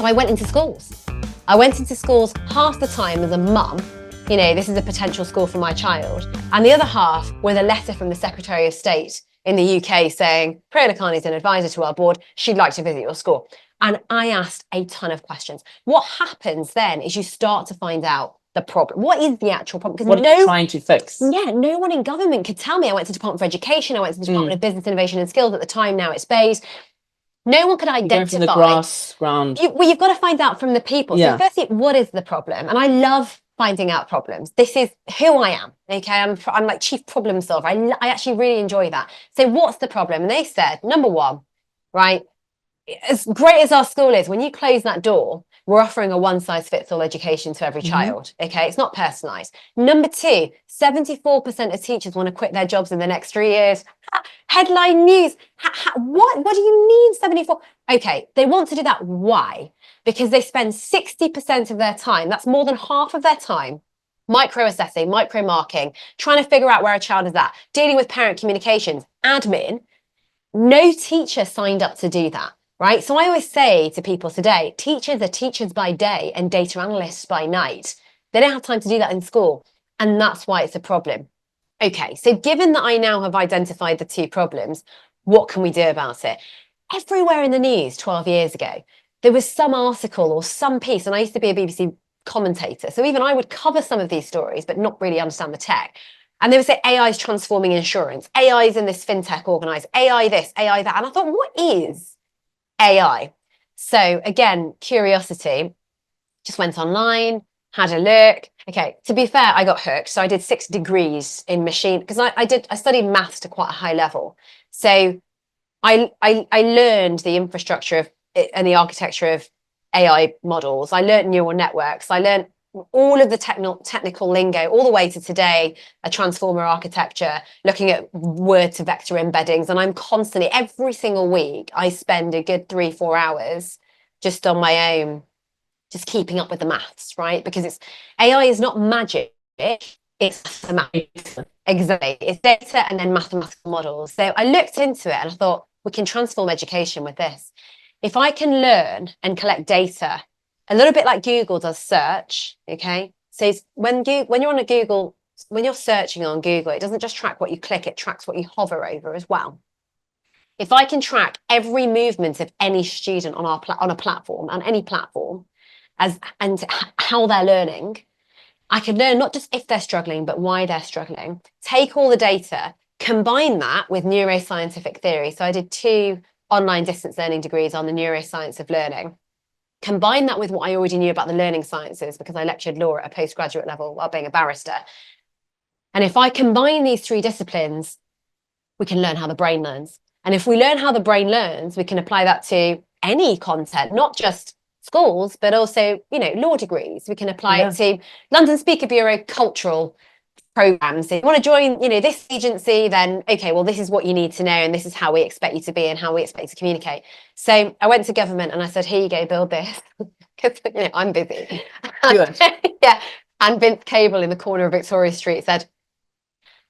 so I went into schools. I went into schools half the time as a mum, you know, this is a potential school for my child, and the other half with a letter from the Secretary of State in the UK saying, Priya Lakhani is an advisor to our board, she'd like to visit your school. And I asked a ton of questions. What happens then is you start to find out the problem. What is the actual problem? Because what are you trying to fix? Yeah, no one in government could tell me. I went to the Department for Education, I went to the Department of Business, Innovation and Skills at the time, now it's BEIS. No one could identify. You're going from the grass ground. You've got to find out from the people. Yeah. So firstly, what is the problem? And I love finding out problems. This is who I am, okay? I'm like chief problem solver. I actually really enjoy that. So what's the problem? And they said, number one, right, as great as our school is, when you close that door, we're offering a one-size-fits-all education to every child, okay? It's not personalised. Number two, 74% of teachers want to quit their jobs in the next 3 years. Headline news. What do you mean 74? Okay, they want to do that. Why? Because they spend 60% of their time, that's more than half of their time, micro-assessing, micro-marking, trying to figure out where a child is at, dealing with parent communications, admin. No teacher signed up to do that. Right? So I always say to people today, teachers are teachers by day and data analysts by night. They don't have time to do that in school. And that's why it's a problem. Okay, so given that I now have identified the two problems, what can we do about it? Everywhere in the news 12 years ago, there was some article or some piece, and I used to be a BBC commentator, so even I would cover some of these stories, but not really understand the tech. And they would say AI is transforming insurance, AI is in this fintech organised, AI this, AI that. And I thought, what is AI? So again, curiosity, just went online, had a look. Okay, to be fair, I got hooked. So I did 6 degrees in machine, because I studied maths to quite a high level. So I learned the infrastructure of and the architecture of AI models. I learned neural networks. I learned all of the technical lingo, all the way to today, a transformer architecture, looking at word to vector embeddings. And I'm constantly, every single week, I spend a good 3-4 hours just on my own, just keeping up with the maths, right? Because AI is not magic, it's mathematics. Exactly. It's data and then mathematical models. So I looked into it and I thought, we can transform education with this. If I can learn and collect data, a little bit like Google does search, okay? So when you're on a Google, when you're searching on Google, it doesn't just track what you click, it tracks what you hover over as well. If I can track every movement of any student on a platform, on any platform, and how they're learning, I can learn not just if they're struggling, but why they're struggling. Take all the data, combine that with neuroscientific theory. So I did 2 online distance learning degrees on the neuroscience of learning. Combine that with what I already knew about the learning sciences, because I lectured law at a postgraduate level while being a barrister. And if I combine these 3 disciplines, we can learn how the brain learns. And if we learn how the brain learns, we can apply that to any content, not just schools, but also, you know, law degrees. We can apply it to London Speaker Bureau cultural programs. If you want to join, you know, this agency, then okay, well, this is what you need to know, and this is how we expect you to be and how we expect you to communicate. So I went to government and I said, here you go, build this, because you know I'm busy. Yeah, and Vince Cable in the corner of Victoria Street said,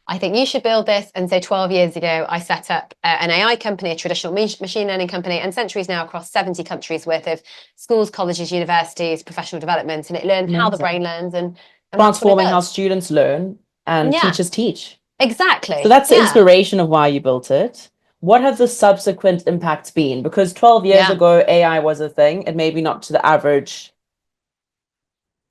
I think you should build this. And so 12 years ago, I set up an AI company, a traditional machine learning company, and Century's now across 70 countries worth of schools, colleges, universities, professional development, and it learns how the brain learns and transforming how students learn and teachers teach. Exactly. So that's the inspiration of why you built it. What have the subsequent impacts been? Because 12 years ago, AI was a thing, and maybe not to the average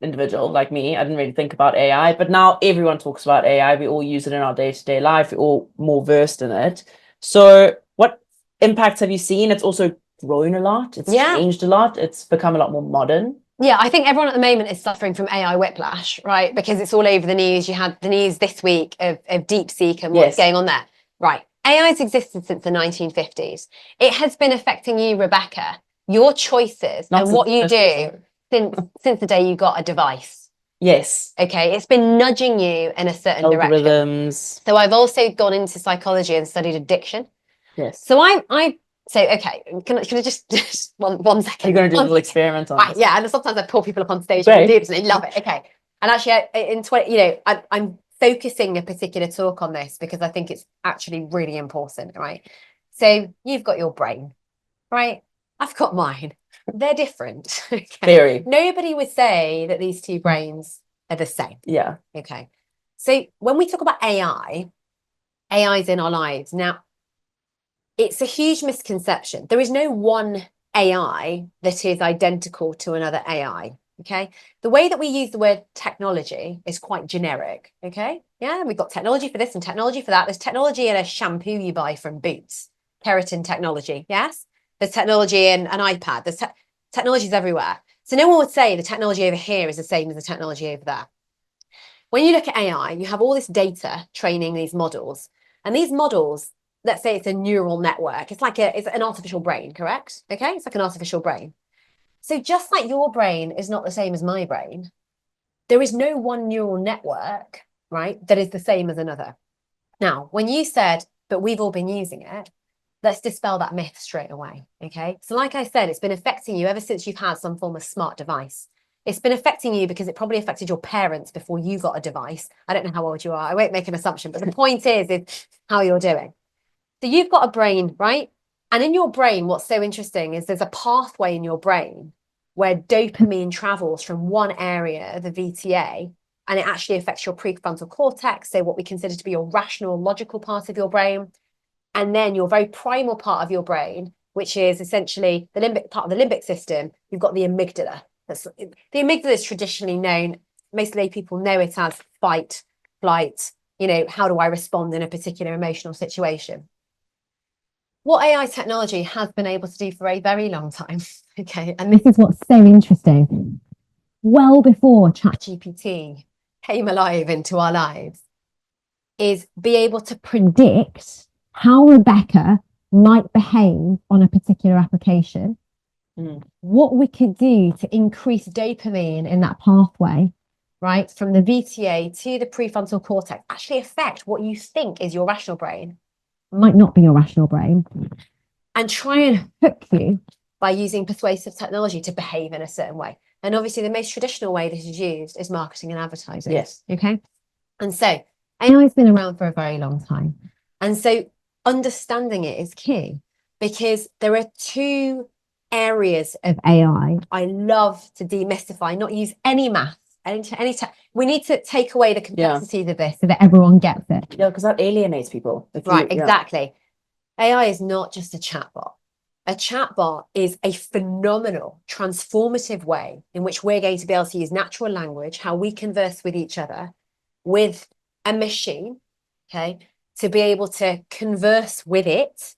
individual like me. I didn't really think about AI, but now everyone talks about AI. We all use it in our day-to-day life. We're all more versed in it. So what impacts have you seen? It's also grown a lot. It's changed a lot. It's become a lot more modern. Yeah, I think everyone at the moment is suffering from AI whiplash, right? Because it's all over the news. You had the news this week of DeepSeek and what's going on there. Right. AI's existed since the 1950s. It has been affecting you, Rebecca, your choices and what you do since the day you got a device. Yes. Okay, it's been nudging you in a certain direction. So I've also gone into psychology and studied addiction. Yes. So okay, can I just one second? You're going to do a little experiment on this. Yeah, and sometimes I pull people up on stage and they love it. Okay, and actually, I'm focusing a particular talk on this because I think it's actually really important, right? So you've got your brain, right? I've got mine. they're different. Okay. Very. Nobody would say that these two brains are the same. Yeah. Okay. So when we talk about AI is in our lives. Now, it's a huge misconception. There is no one AI that is identical to another AI. Okay. The way that we use the word technology is quite generic. Okay. Yeah. We've got technology for this and technology for that. There's technology in a shampoo you buy from Boots, keratin technology. Yes. There's technology in an iPad. There's technologies everywhere. So no one would say the technology over here is the same as the technology over there. When you look at AI, you have all this data training these models. And these models, let's say it's a neural network. It's an artificial brain, correct? Okay. It's like an artificial brain. So just like your brain is not the same as my brain, there is no one neural network, right, that is the same as another. Now, when you said, but we've all been using it, let's dispel that myth straight away, okay? So like I said, it's been affecting you ever since you've had some form of smart device. It's been affecting you because it probably affected your parents before you got a device. I don't know how old you are. I won't make an assumption, but the point is how you're doing. So you've got a brain, right? And in your brain, what's so interesting is there's a pathway in your brain where dopamine travels from one area of the VTA and it actually affects your prefrontal cortex, so what we consider to be your rational, logical part of your brain. And then your very primal part of your brain, which is essentially the limbic part of the limbic system, you've got the amygdala. The amygdala is traditionally known, most lay people know it as fight, flight, how do I respond in a particular emotional situation? What AI technology has been able to do for a very long time, okay, and this is what's so interesting, well before ChatGPT came alive into our lives, is be able to predict how Rebecca might behave on a particular application, what we could do to increase dopamine in that pathway, right, from the VTA to the prefrontal cortex, actually affect what you think is your rational brain, might not be your rational brain, and try and hook you by using persuasive technology to behave in a certain way. And obviously the most traditional way this is used is marketing and advertising. Yes. Okay. And so AI has been around for a very long time. And so understanding it is key because there are two areas of AI I love to demystify, not use any math. We need to take away the complexities of this so that everyone gets it. Yeah, because that alienates people. Exactly. AI is not just a chatbot. A chatbot is a phenomenal, transformative way in which we're going to be able to use natural language, how we converse with each other, with a machine, okay, to be able to converse with it,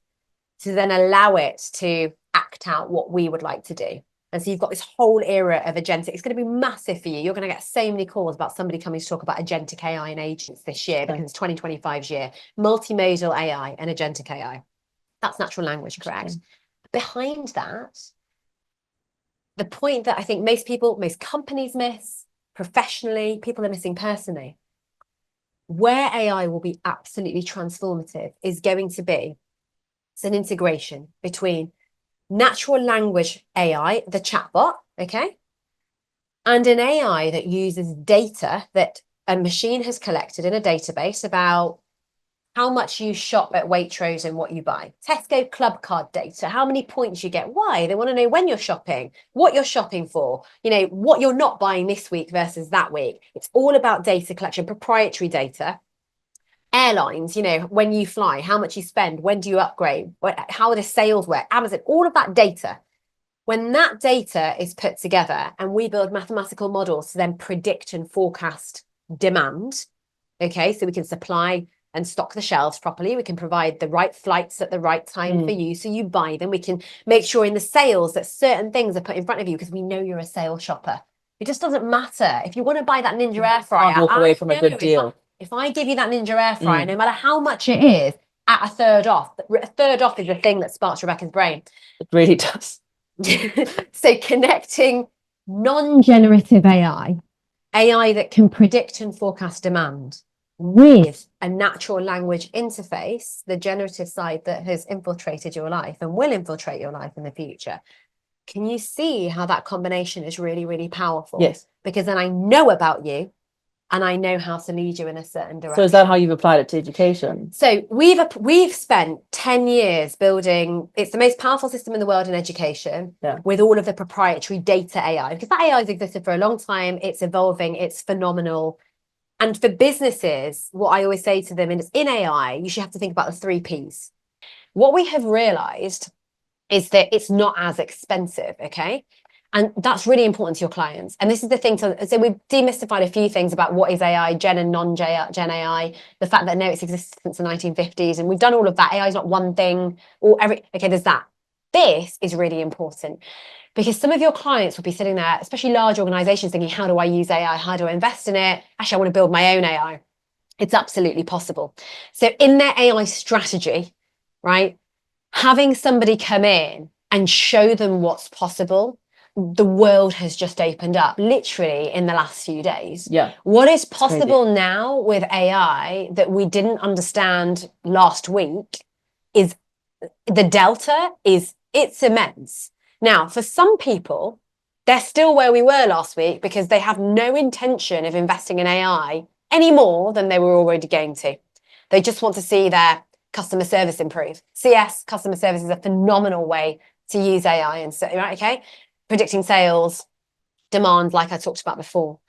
to then allow it to act out what we would like to do. And so you've got this whole era of agentic. It's going to be massive for you. You're going to get so many calls about somebody coming to talk about agentic AI and agents this year because it's 2025's year. Multimodal AI and agentic AI. That's natural language, correct? Behind that, the point that I think most companies miss professionally, people are missing personally, where AI will be absolutely transformative is going to be an integration between natural language AI, the chatbot, okay, and an AI that uses data that a machine has collected in a database about how much you shop at Waitrose and what you buy. Tesco club card data, how many points you get. Why? They want to know when you're shopping, what you're shopping for, what you're not buying this week versus that week. It's all about data collection, proprietary data. Airlines, when you fly, how much you spend, when do you upgrade, how do sales work, Amazon, all of that data. When that data is put together and we build mathematical models to then predict and forecast demand, okay, so we can supply and stock the shelves properly, we can provide the right flights at the right time for you, so you buy them. We can make sure in the sales that certain things are put in front of you because we know you're a sale shopper. It just doesn't matter. If you want to buy that Ninja air fryer, walk away from a good deal. If I give you that Ninja air fryer, no matter how much it is, at a third off is the thing that sparks Rebecca's brain. It really does. So connecting non-generative AI that can predict and forecast demand, with a natural language interface, the generative side that has infiltrated your life and will infiltrate your life in the future. Can you see how that combination is really, really powerful? Yes. Because then I know about you. and I know how to lead you in a certain direction. So is that how you've applied it to education? So we've spent 10 years building, it's the most powerful system in the world in education, with all of the proprietary data AI, because that AI has existed for a long time. It's evolving, it's phenomenal. And for businesses, what I always say to them is, in AI, you should have to think about the 3 Ps. What we have realized is that it's not as expensive, okay? And that's really important to your clients. And this is the thing. So we've demystified a few things about what is AI, Gen and non-Gen AI, the fact that no, it's existed since the 1950s. And we've done all of that. AI is not one thing or okay, there's that. This is really important because some of your clients will be sitting there, especially large organizations, thinking, how do I use AI? How do I invest in it? Actually, I want to build my own AI. It's absolutely possible. So in their AI strategy, right, having somebody come in and show them what's possible, the world has just opened up literally in the last few days. Yeah. What is possible now with AI that we didn't understand last week is the delta it's immense. Now, for some people, they're still where we were last week because they have no intention of investing in AI any more than they were already going to. They just want to see their customer service improve. CS, customer service, is a phenomenal way to use AI and so, right, okay? Predicting sales, demand, like I talked about before.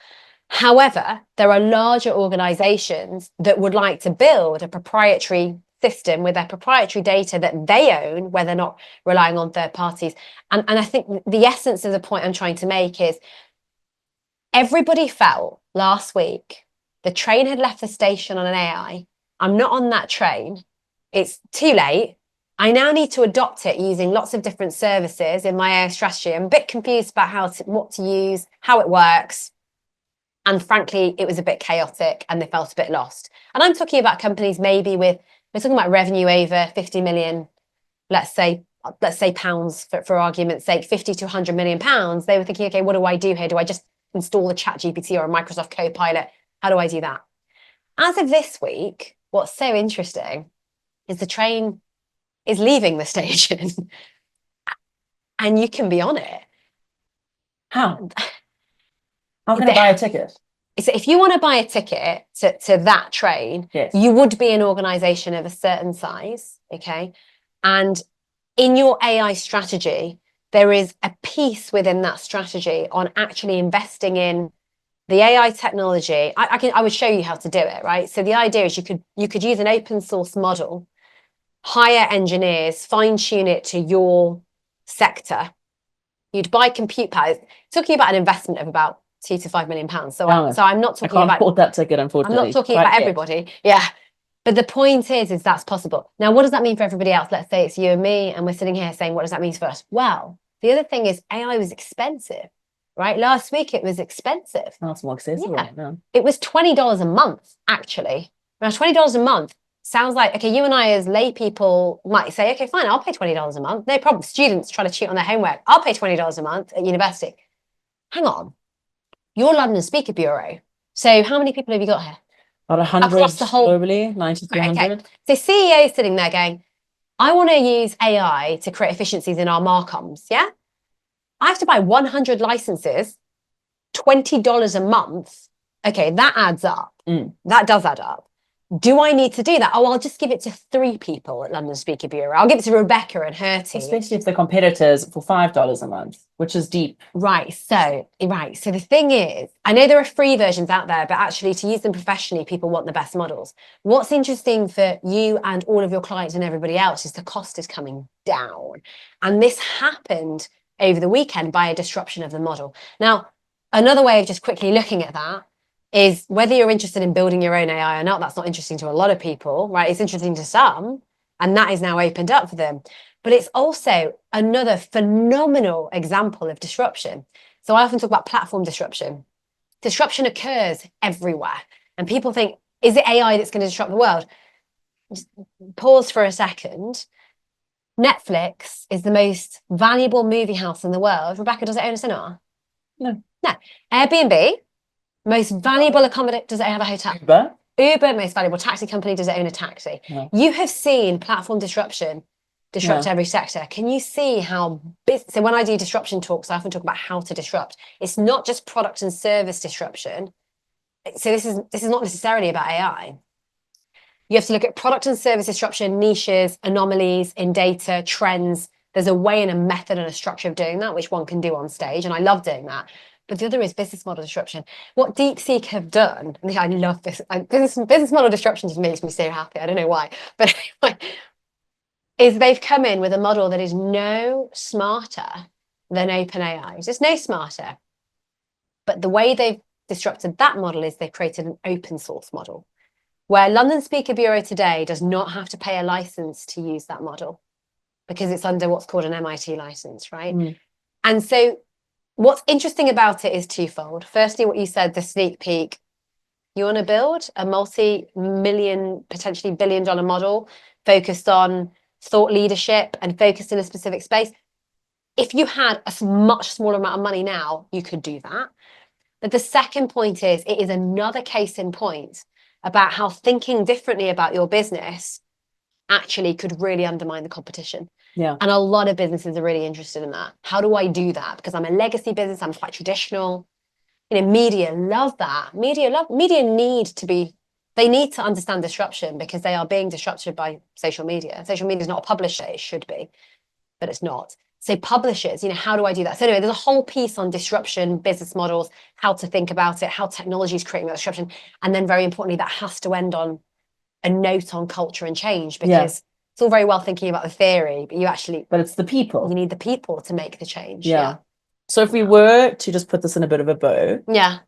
However, there are larger organizations that would like to build a proprietary system with their proprietary data that they own, where they're not relying on third parties. And I think the essence of the point I'm trying to make is everybody felt last week the train had left the station on an AI. I'm not on that train. It's too late. I now need to adopt it using lots of different services in my AI strategy. I'm a bit confused about what to use, how it works. And frankly, it was a bit chaotic and they felt a bit lost. And I'm talking about companies maybe we're talking about revenue over 50 million, let's say pounds for argument's sake, 50 to 100 million pounds. They were thinking, okay, what do I do here? Do I just install the ChatGPT or a Microsoft Copilot? How do I do that? As of this week, what's so interesting is the train is leaving the station and you can be on it. How? How can I buy a ticket? So if you want to buy a ticket to that train, you would be an organization of a certain size, okay? And in your AI strategy, there is a piece within that strategy on actually investing in the AI technology. I would show you how to do it, right? So the idea is you could use an open source model, hire engineers, fine tune it to your sector. You'd buy compute power. Talking about an investment of about £2 to £5 million. So I'm not talking about. I can't afford that ticket, unfortunately. I'm not talking about everybody. Yeah. But the point is that's possible. Now, what does that mean for everybody else? Let's say it's you and me, and we're sitting here saying, what does that mean for us? Well, the other thing is AI was expensive, right? Last week it was expensive. That's more accessible. Yeah. It was $20 a month, actually. Now, $20 a month sounds like, okay, you and I as lay people might say, okay, fine, I'll pay $20 a month. No problem. Students try to cheat on their homework. I'll pay $20 a month at university. Hang on. You're London Speaker Bureau. So how many people have you got here? About 100 across the whole globally, 90 to 100. Okay. So CEO is sitting there going, I want to use AI to create efficiencies in our marcoms. Yeah. I have to buy 100 licenses, $20 a month. Okay, that adds up. That does add up. Do I need to do that? Oh, I'll just give it to 3 people at London Speaker Bureau. I'll give it to Rebecca and her team. Especially if the competitors for $5 a month, which is deep. Right. So the thing is, I know there are free versions out there, but actually to use them professionally, people want the best models. What's interesting for you and all of your clients and everybody else is the cost is coming down. And this happened over the weekend by a disruption of the model. Now, another way of just quickly looking at that is whether you're interested in building your own AI or not. That's not interesting to a lot of people, right? It's interesting to some, and that is now opened up for them. But it's also another phenomenal example of disruption. So I often talk about platform disruption. Disruption occurs everywhere. And people think, is it AI that's going to disrupt the world? Just pause for a second. Netflix is the most valuable movie house in the world. Rebecca, does it own a cinema? No. Airbnb, most valuable accommodation, does it have a hotel? Uber, most valuable taxi company, does it own a taxi? No. You have seen platform disrupt every sector. Can you see how so when I do disruption talks, I often talk about how to disrupt. It's not just product and service disruption. so this is not necessarily about AI. You have to look at product and service disruption, niches, anomalies in data, trends. There's a way and a method and a structure of doing that, which one can do on stage. And I love doing that. But the other is business model disruption. What DeepSeek have done, and I love this, business model disruption just makes me so happy. I don't know why. But anyway, is they've come in with a model that is no smarter than OpenAI. It's just no smarter. But the way they've disrupted that model is they've created an open source model, where London Speaker Bureau today does not have to pay a license to use that model because it's under what's called an MIT license, right? And so what's interesting about it is twofold. Firstly, what you said, the sneak peek. You want to build a multi-million, potentially billion-dollar model focused on thought leadership and focused in a specific space. If you had a much smaller amount of money now, you could do that. But the second point is, it is another case in point about how thinking differently about your business actually could really undermine the competition. Yeah. And a lot of businesses are really interested in that. How do I do that? Because I'm a legacy business, I'm quite traditional. You know, media love that. Media need to understand disruption because they are being disrupted by social media. Social media is not a publisher, it should be, but it's not. So publishers, you know, how do I do that? So anyway, there's a whole piece on disruption, business models, how to think about it, how technology is creating that disruption. And then very importantly, that has to end on a note on culture and change, because it's all very well thinking about the theory, but it's the people. You need the people to make the change. Yeah. So if we were to just put this in a bit of a bow. Yeah.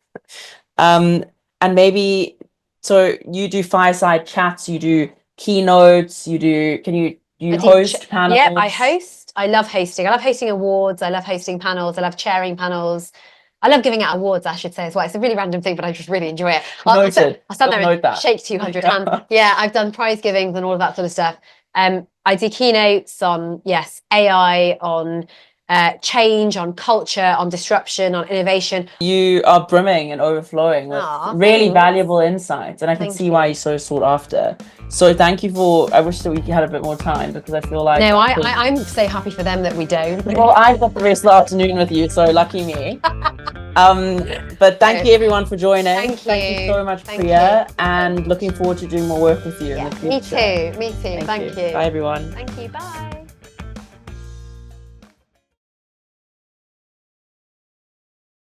And maybe, so you do fireside chats, you do keynotes, you host panels? Yeah, I host. I love hosting. I love hosting awards. I love hosting panels. I love chairing panels. I love giving out awards, I should say, as well. It's a really random thing, but I just really enjoy it. I'll stand there and shake 200 hands. Yeah, I've done prize givings and all of that sort of stuff. I do keynotes on, AI, on change, on culture, on disruption, on innovation. You are brimming and overflowing with really valuable insights, and I can see why you're so sought after. So thank you I wish that we had a bit more time, because I feel like... No, I'm so happy for them that we don't. Well, I've got the rest of the afternoon with you, so lucky me. But thank you everyone for joining. Thank you so much, Priya, and looking forward to doing more work with you in the future. Me too. Thank you. Bye everyone. Thank you. Bye.